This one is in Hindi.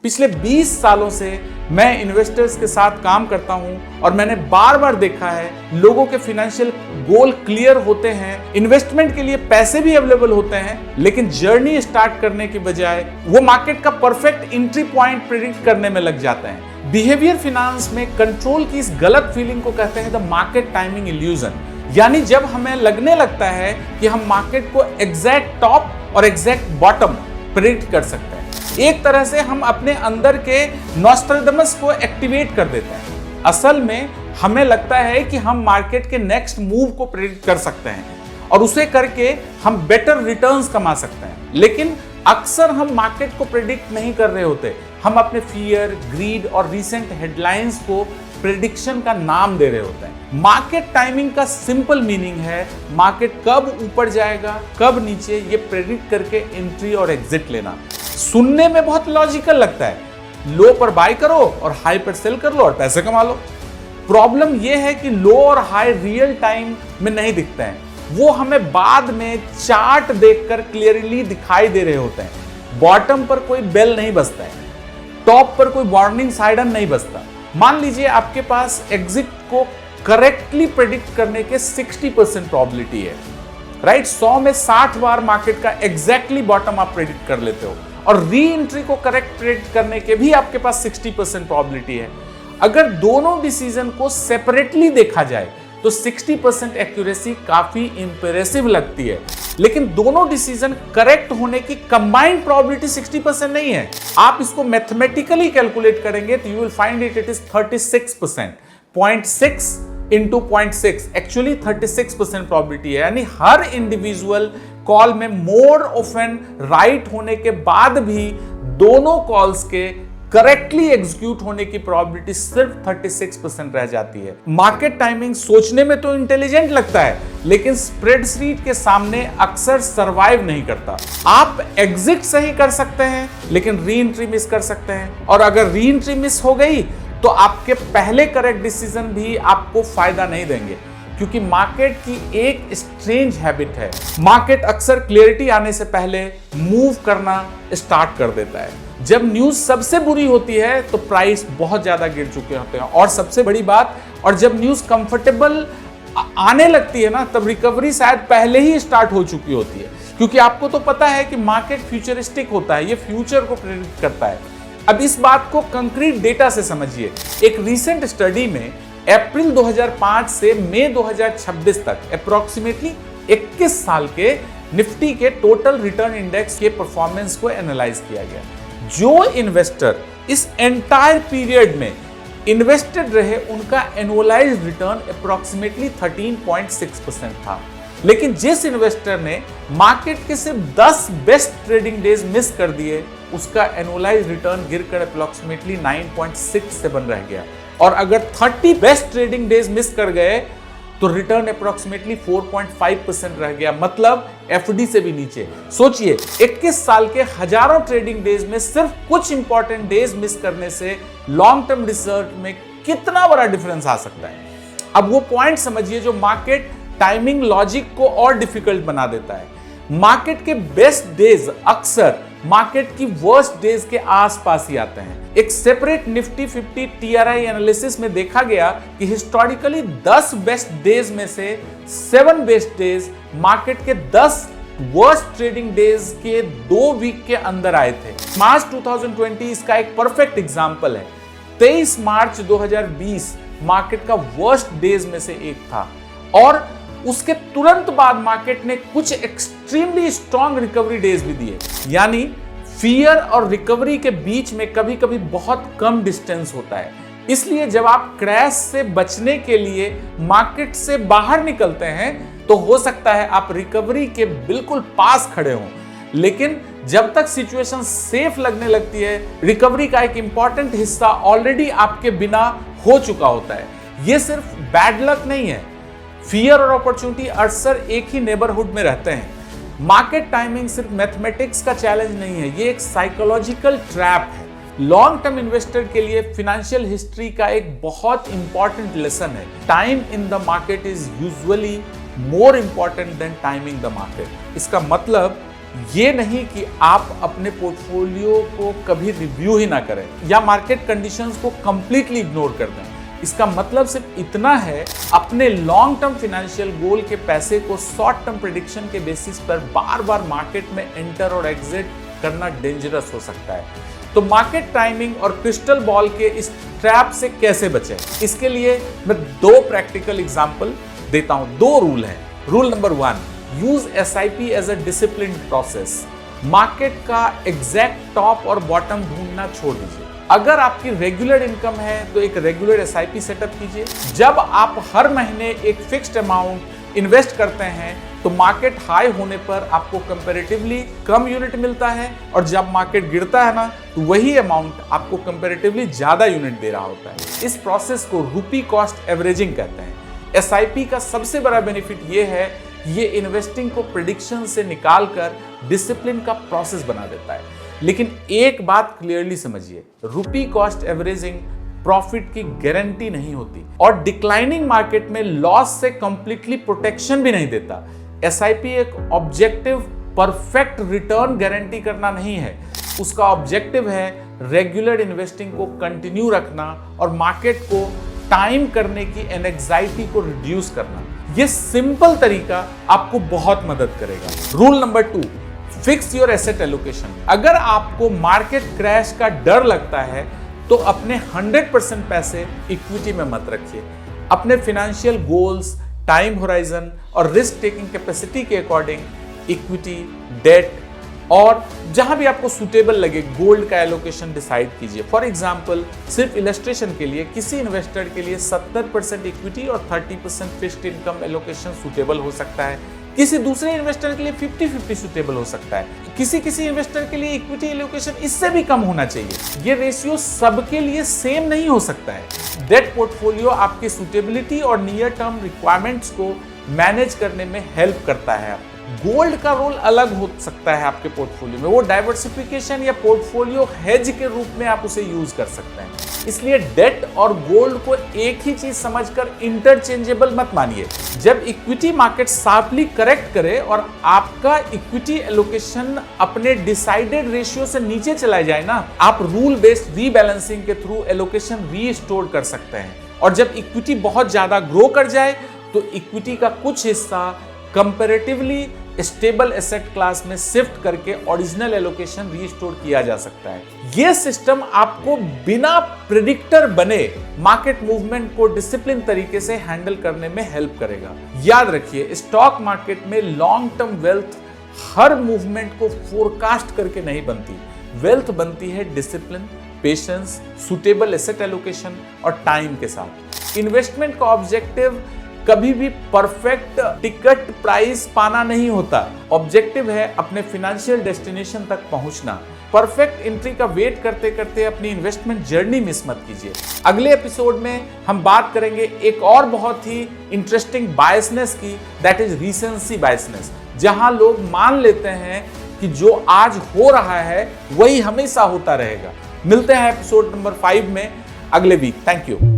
पिछले 20 सालों से मैं इन्वेस्टर्स के साथ काम करता हूं और मैंने बार बार देखा है लोगों के फाइनेंशियल गोल क्लियर होते हैं, इन्वेस्टमेंट के लिए पैसे भी अवेलेबल होते हैं, लेकिन जर्नी स्टार्ट करने की बजाय वो मार्केट का परफेक्ट एंट्री पॉइंट प्रेडिक्ट करने में लग जाते हैं। बिहेवियर फाइनेंस में कंट्रोल की इस गलत फीलिंग को कहते हैं द मार्केट टाइमिंग इल्यूजन। यानी जब हमें लगने लगता है कि हम मार्केट को एग्जैक्ट टॉप और एग्जैक्ट बॉटम प्रेडिक्ट कर सकते हैं, एक तरह से हम अपने अंदर के नॉस्ट्रेडमस को एक्टिवेट कर देते हैं। असल में हमें लगता है कि हम मार्केट के नेक्स्ट मूव को प्रेडिक्ट कर सकते हैं और उसे करके हम बेटर रिटर्न्स कमा सकते हैं, लेकिन अक्सर हम मार्केट को प्रेडिक्ट नहीं कर रहे होते। हम अपने फियर, ग्रीड और रीसेंट हेडलाइंस को प्रेडिक्शन का नाम दे रहे होते हैं। मार्केट टाइमिंग का सिंपल मीनिंग है मार्केट कब ऊपर जाएगा, कब नीचे, ये प्रेडिक्ट करके एंट्री और एग्जिट लेना। सुनने में बहुत लॉजिकल लगता है, लो पर बाय करो और हाई पर सेल कर लो और पैसे कमा लो। प्रॉब्लम यह है कि लो और हाई रियल टाइम में नहीं दिखते हैं, वो हमें बाद में चार्ट देखकर क्लियरली दिखाई दे रहे होते हैं। बॉटम पर कोई बेल नहीं बजता है, टॉप पर कोई वार्निंग साइरन नहीं बजता। मान लीजिए आपके पास एग्जिट को करेक्टली प्रेडिक्ट करने के 60% प्रोबेबिलिटी है, राइट। 100 में 60 बार मार्केट का एग्जैक्टली बॉटम आप प्रेडिक्ट कर लेते हो और री एंट्री को करेक्ट प्रेडिक्ट करने के भी आपके पास 60% प्रोबेबिलिटी है। अगर दोनों डिसीजन को सेपरेटली देखा जाए तो 60% एक्यूरेसी काफी इंप्रेसिव लगती है, लेकिन दोनों डिसीजन करेक्ट होने की कंबाइंड प्रोबेबिलिटी 60% नहीं है। आप इसको मैथमेटिकली कैलकुलेट करेंगे तो you will find it is 36%। 0.6 into 0.6 actually 36% probability है। यानी हर इंडिविजुअल कॉल में मोर ऑफन राइट होने के बाद भी दोनों कॉल्स के करेक्टली एग्जीक्यूट होने की प्रोबेबिलिटी सिर्फ 36% रह जाती है। मार्केट टाइमिंग सोचने में तो इंटेलिजेंट लगता है, लेकिन स्प्रेडशीट के सामने अक्सर सरवाइव नहीं करता। आप एग्जिट सही कर सकते हैं, लेकिन री एंट्री मिस कर सकते हैं, और अगर री एंट्री मिस हो गई तो आपके पहले करेक्ट डिसीजन भी आपको फायदा नहीं देंगे, क्योंकि मार्केट की एक स्ट्रेंज हैबिट है, मार्केट अक्सर क्लियरिटी आने से पहले मूव करना स्टार्ट कर देता है। जब न्यूज सबसे बुरी होती है तो प्राइस बहुत ज्यादा गिर चुके होते हैं, और सबसे बड़ी बात, और जब न्यूज कंफर्टेबल आने लगती है ना, तब रिकवरी शायद पहले ही स्टार्ट हो चुकी होती है, क्योंकि आपको तो पता है कि मार्केट फ्यूचरिस्टिक होता है, ये फ्यूचर को प्रेडिक्ट करता है। अब इस बात को कंक्रीट डेटा से समझिए। एक रीसेंट स्टडी में अप्रैल 2005 से मई 2026 तक अप्रोक्सीमेटली 21 साल के निफ्टी के टोटल रिटर्न इंडेक्स के परफॉर्मेंस को एनालाइज किया गया। जो इन्वेस्टर इस एंटायर पीरियड में इन्वेस्टेड रहे, उनका एनुअलाइज्ड रिटर्न अप्रोक्सीमेटली 13.6% था। लेकिन जिस इन्वेस्टर ने मार्केट के सिर्फ 10 बेस्ट ट्रेडिंग डेज मिस कर दिए, उसका एनुअलाइज्ड रिटर्न गिरकर अप्रोक्सीमेटली 9.67 रह गया। और अगर 30 बेस्ट ट्रेडिंग डेज मिस कर गए तो रिटर्न अप्रोक्सीमेटली 4.5% रह गया, मतलब एफडी से भी नीचे। सोचिए, 21 साल के हजारों ट्रेडिंग डेज में सिर्फ कुछ इंपॉर्टेंट डेज मिस करने से लॉन्ग टर्म रिजल्ट में कितना बड़ा डिफरेंस आ सकता है। अब वो पॉइंट समझिए जो मार्केट टाइमिंग लॉजिक को और डिफिकल्ट बना देता है। मार्केट के बेस्ट डेज अक्सर मार्केट की वर्स्ट डेज के आसपास ही आते हैं। एक सेपरेट निफ्टी 50 टीआरआई एनालिसिस में देखा गया कि हिस्टोरिकली 10 बेस्ट डेज में से 7 बेस्ट डेज मार्केट के 10 वर्स्ट ट्रेडिंग डेज के 2 वीक के अंदर आए थे। मार्च 2020 इसका एक परफेक्ट एग्जांपल है। 23 मार्च 2020 मार्केट का वर्स्ट डेज में से एक था, और उसके तुरंत बाद मार्केट ने कुछ एक्सट्रीमली स्ट्रॉन्ग रिकवरी डेज भी दिए। यानी फियर और रिकवरी के बीच में कभी कभी बहुत कम डिस्टेंस होता है। इसलिए जब आप क्रैश से बचने के लिए मार्केट से बाहर निकलते हैं तो हो सकता है आप रिकवरी के बिल्कुल पास खड़े हों, लेकिन जब तक सिचुएशन सेफ लगने लगती है, रिकवरी का एक इंपॉर्टेंट हिस्सा ऑलरेडी आपके बिना हो चुका होता है। यह सिर्फ बैड लक नहीं है, फियर और अपॉर्चुनिटी अक्सर एक ही नेबरहुड में रहते हैं। मार्केट टाइमिंग सिर्फ मैथमेटिक्स का चैलेंज नहीं है, ये एक साइकोलॉजिकल ट्रैप है। लॉन्ग टर्म इन्वेस्टर के लिए फाइनेंशियल हिस्ट्री का एक बहुत इंपॉर्टेंट लेसन है, time in the market is usually more important than timing the market. इसका मतलब ये नहीं कि आप अपने पोर्टफोलियो को कभी रिव्यू ही ना करें या मार्केट कंडीशंस को कंप्लीटली इग्नोर कर दें। इसका मतलब सिर्फ इतना है, अपने लॉन्ग टर्म फाइनेंशियल गोल के पैसे को शॉर्ट टर्म प्रेडिक्शन के बेसिस पर बार बार मार्केट में एंटर और एग्जिट करना डेंजरस हो सकता है। तो मार्केट टाइमिंग और क्रिस्टल बॉल के इस ट्रैप से कैसे बचें, इसके लिए मैं 2 प्रैक्टिकल एग्जांपल देता हूं। 2 रूल हैं। Rule number 1, use SIP as a discipline process. Market का एग्जैक्ट टॉप और बॉटम ढूंढना छोड़ दीजिए। अगर आपकी रेगुलर इनकम है तो एक रेगुलर SIP सेटअप कीजिए। जब आप हर महीने एक फिक्स्ड अमाउंट इन्वेस्ट करते हैं तो मार्केट हाई होने पर आपको कंपैरेटिवली कम यूनिट मिलता है, और जब मार्केट गिरता है ना तो वही अमाउंट आपको कंपैरेटिवली ज्यादा यूनिट दे रहा होता है। इस प्रोसेस को रुपी कॉस्ट एवरेजिंग कहते हैं। SIP का सबसे बड़ा बेनिफिट ये है, ये इन्वेस्टिंग को प्रेडिक्शन से निकालकर डिसिप्लिन का प्रोसेस बना देता है। लेकिन एक बात क्लियरली समझिए, रुपी कॉस्ट एवरेजिंग प्रॉफिट की गारंटी नहीं होती और डिक्लाइनिंग मार्केट में लॉस से कंप्लीटली प्रोटेक्शन भी नहीं देता। SIP एक ऑब्जेक्टिव परफेक्ट रिटर्न गारंटी करना नहीं है, उसका ऑब्जेक्टिव है रेगुलर इन्वेस्टिंग को कंटिन्यू रखना और मार्केट को टाइम करने की एंजाइटी को रिड्यूस करना। ये सिंपल तरीका आपको बहुत मदद करेगा। Rule number 2, fix your asset allocation. अगर आपको मार्केट क्रैश का डर लगता है तो अपने 100% पैसे इक्विटी में मत रखिए। अपने फाइनेंशियल गोल्स, टाइम होराइजन और रिस्क टेकिंग कैपेसिटी के अकॉर्डिंग इक्विटी, डेट और जहां भी आपको सुटेबल लगे गोल्ड का एलोकेशन डिसाइड कीजिए। फॉर एग्जांपल, सिर्फ इलस्ट्रेशन के लिए किसी इन्वेस्टर के लिए 70% इक्विटी और 30% फिक्स्ड इनकम एलोकेशन सुटेबल हो सकता है। किसी दूसरे इन्वेस्टर के लिए 50-50 सुटेबल हो सकता है। किसी इन्वेस्टर के लिए इक्विटी एलोकेशन इससे भी कम होना चाहिए। ये रेशियो सबके लिए सेम नहीं हो सकता है। डेट पोर्टफोलियो आपके सुटेबिलिटी और नियर टर्म रिक्वायरमेंट्स को मैनेज करने में हेल्प करता है। गोल्ड का रोल अलग हो सकता है आपके पोर्टफोलियो में, वो डाइवर्सिफिकेशन या पोर्टफोलियो हेज के रूप में आप उसे यूज कर सकते हैं। इसलिए डेट और गोल्ड को एक ही चीज समझकर इंटरचेंजेबल मत मानिए। जब इक्विटी मार्केट शार्पली करेक्ट करे और आपका इक्विटी एलोकेशन अपने डिसाइडेड रेशियो से नीचे चला जाए ना, आप रूल बेस्ड रीबैलेंसिंग के थ्रू एलोकेशन रीस्टोर कर सकते हैं। और जब इक्विटी बहुत ज्यादा ग्रो कर जाए तो इक्विटी का कुछ हिस्सा कंपैरेटिवली स्टेबल एसेट क्लास में शिफ्ट करके ओरिजिनल एलोकेशन रीस्टोर किया जा सकता है। यह सिस्टम आपको बिना प्रेडिक्टर बने मार्केट मूवमेंट को डिसिप्लिन तरीके से हैंडल करने में हेल्प करेगा। याद रखिए, स्टॉक मार्केट में लॉन्ग टर्म वेल्थ हर मूवमेंट को फोरकास्ट करके नहीं बनती। वेल्थ बनती है discipline, patience, suitable asset allocation और टाइम के साथ। इन्वेस्टमेंट का ऑब्जेक्टिव कभी भी परफेक्ट टिकट प्राइस पाना नहीं होता। ऑब्जेक्टिव है अपने फाइनेंशियल डेस्टिनेशन तक पहुंचना। परफेक्ट एंट्री का वेट करते करते अपनी इन्वेस्टमेंट जर्नी मिस मत कीजिए। अगले एपिसोड में हम बात करेंगे एक और बहुत ही इंटरेस्टिंग बायसनेस की, दैट इज रीसेंसी बायसनेस, जहां लोग मान लेते हैं कि जो आज हो रहा है वही हमेशा होता रहेगा। मिलते हैं एपिसोड नंबर 5 में अगले वीक। Thank you.